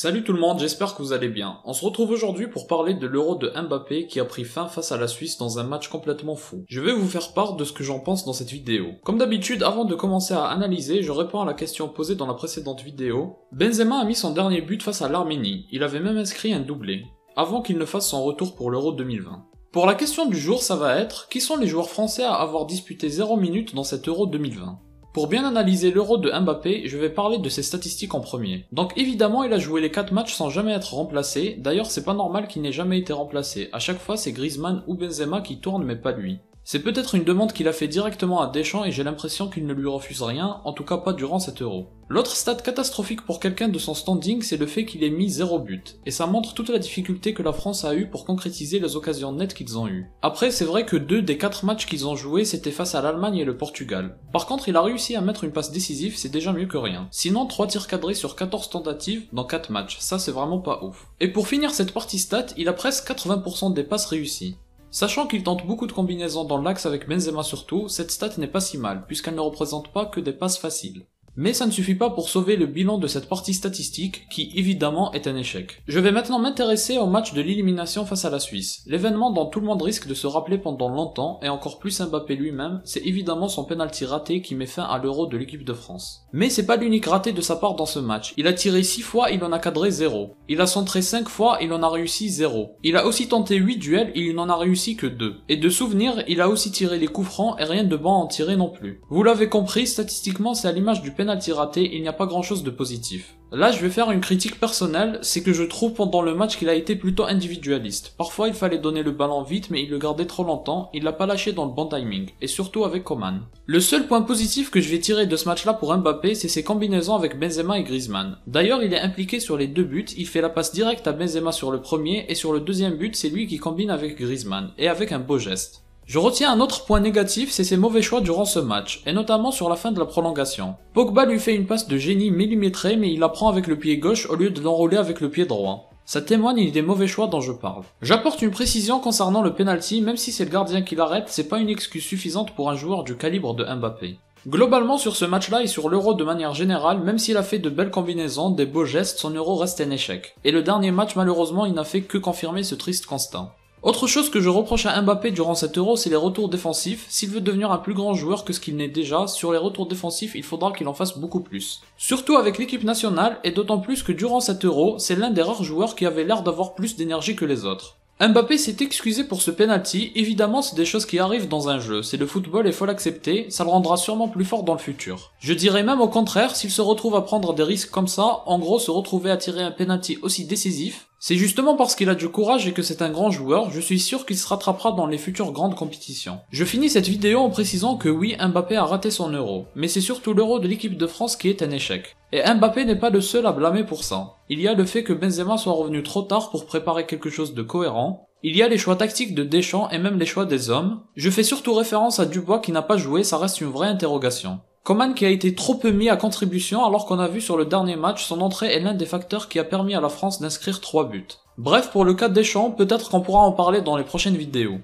Salut tout le monde, j'espère que vous allez bien. On se retrouve aujourd'hui pour parler de l'Euro de Mbappé qui a pris fin face à la Suisse dans un match complètement fou. Je vais vous faire part de ce que j'en pense dans cette vidéo. Comme d'habitude, avant de commencer à analyser, je réponds à la question posée dans la précédente vidéo. Benzema a mis son dernier but face à l'Arménie, il avait même inscrit un doublé, avant qu'il ne fasse son retour pour l'Euro 2020. Pour la question du jour, ça va être, qui sont les joueurs français à avoir disputé 0 minutes dans cet Euro 2020 ? Pour bien analyser l'Euro de Mbappé, je vais parler de ses statistiques en premier. Donc évidemment, il a joué les 4 matchs sans jamais être remplacé, d'ailleurs c'est pas normal qu'il n'ait jamais été remplacé, à chaque fois c'est Griezmann ou Benzema qui tournent mais pas lui. C'est peut-être une demande qu'il a fait directement à Deschamps et j'ai l'impression qu'il ne lui refuse rien, en tout cas pas durant cet Euro. L'autre stat catastrophique pour quelqu'un de son standing, c'est le fait qu'il ait mis 0 but, et ça montre toute la difficulté que la France a eu pour concrétiser les occasions nettes qu'ils ont eues. Après, c'est vrai que 2 des 4 matchs qu'ils ont joués, c'était face à l'Allemagne et le Portugal. Par contre, il a réussi à mettre une passe décisive, c'est déjà mieux que rien. Sinon, 3 tirs cadrés sur 14 tentatives dans 4 matchs, ça c'est vraiment pas ouf. Et pour finir cette partie stat, il a presque 80% des passes réussies. Sachant qu'il tente beaucoup de combinaisons dans l'axe avec Benzema surtout, cette stat n'est pas si mal, puisqu'elle ne représente pas que des passes faciles. Mais ça ne suffit pas pour sauver le bilan de cette partie statistique, qui évidemment est un échec. Je vais maintenant m'intéresser au match de l'élimination face à la Suisse. L'événement dont tout le monde risque de se rappeler pendant longtemps, et encore plus Mbappé lui-même, c'est évidemment son penalty raté qui met fin à l'Euro de l'équipe de France. Mais c'est pas l'unique raté de sa part dans ce match. Il a tiré 6 fois, il en a cadré 0. Il a centré 5 fois, il en a réussi 0. Il a aussi tenté 8 duels, il n'en a réussi que 2. Et de souvenir, il a aussi tiré les coups francs et rien de bon à en tirer non plus. Vous l'avez compris, statistiquement c'est à l'image du penalty raté, il n'y a pas grand chose de positif. Là je vais faire une critique personnelle, c'est que je trouve pendant le match qu'il a été plutôt individualiste. Parfois il fallait donner le ballon vite mais il le gardait trop longtemps, il l'a pas lâché dans le bon timing, et surtout avec Coman. Le seul point positif que je vais tirer de ce match là pour Mbappé, c'est ses combinaisons avec Benzema et Griezmann. D'ailleurs il est impliqué sur les 2 buts, il fait la passe directe à Benzema sur le premier, et sur le deuxième but c'est lui qui combine avec Griezmann, et avec un beau geste. Je retiens un autre point négatif, c'est ses mauvais choix durant ce match, et notamment sur la fin de la prolongation. Pogba lui fait une passe de génie millimétrée mais il la prend avec le pied gauche au lieu de l'enrouler avec le pied droit. Ça témoigne des mauvais choix dont je parle. J'apporte une précision concernant le penalty, même si c'est le gardien qui l'arrête, c'est pas une excuse suffisante pour un joueur du calibre de Mbappé. Globalement sur ce match-là et sur l'Euro de manière générale, même s'il a fait de belles combinaisons, des beaux gestes, son Euro reste un échec. Et le dernier match malheureusement il n'a fait que confirmer ce triste constat. Autre chose que je reproche à Mbappé durant cet Euro, c'est les retours défensifs. S'il veut devenir un plus grand joueur que ce qu'il n'est déjà, sur les retours défensifs, il faudra qu'il en fasse beaucoup plus. Surtout avec l'équipe nationale, et d'autant plus que durant cet Euro, c'est l'un des rares joueurs qui avait l'air d'avoir plus d'énergie que les autres. Mbappé s'est excusé pour ce penalty, évidemment c'est des choses qui arrivent dans un jeu, c'est le football et faut l'accepter, ça le rendra sûrement plus fort dans le futur. Je dirais même au contraire, s'il se retrouve à prendre des risques comme ça, en gros se retrouver à tirer un penalty aussi décisif, c'est justement parce qu'il a du courage et que c'est un grand joueur, je suis sûr qu'il se rattrapera dans les futures grandes compétitions. Je finis cette vidéo en précisant que oui, Mbappé a raté son Euro, mais c'est surtout l'Euro de l'équipe de France qui est un échec. Et Mbappé n'est pas le seul à blâmer pour ça. Il y a le fait que Benzema soit revenu trop tard pour préparer quelque chose de cohérent, il y a les choix tactiques de Deschamps et même les choix des hommes. Je fais surtout référence à Dubois qui n'a pas joué, ça reste une vraie interrogation. Coman qui a été trop peu mis à contribution alors qu'on a vu sur le dernier match son entrée est l'un des facteurs qui a permis à la France d'inscrire 3 buts. Bref, pour le cas de Deschamps, peut-être qu'on pourra en parler dans les prochaines vidéos.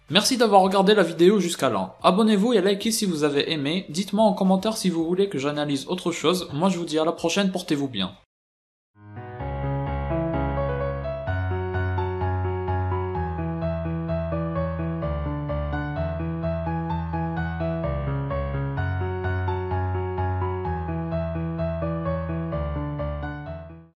Merci d'avoir regardé la vidéo jusqu'à là. Abonnez-vous et likez si vous avez aimé, dites-moi en commentaire si vous voulez que j'analyse autre chose, moi je vous dis à la prochaine, portez-vous bien.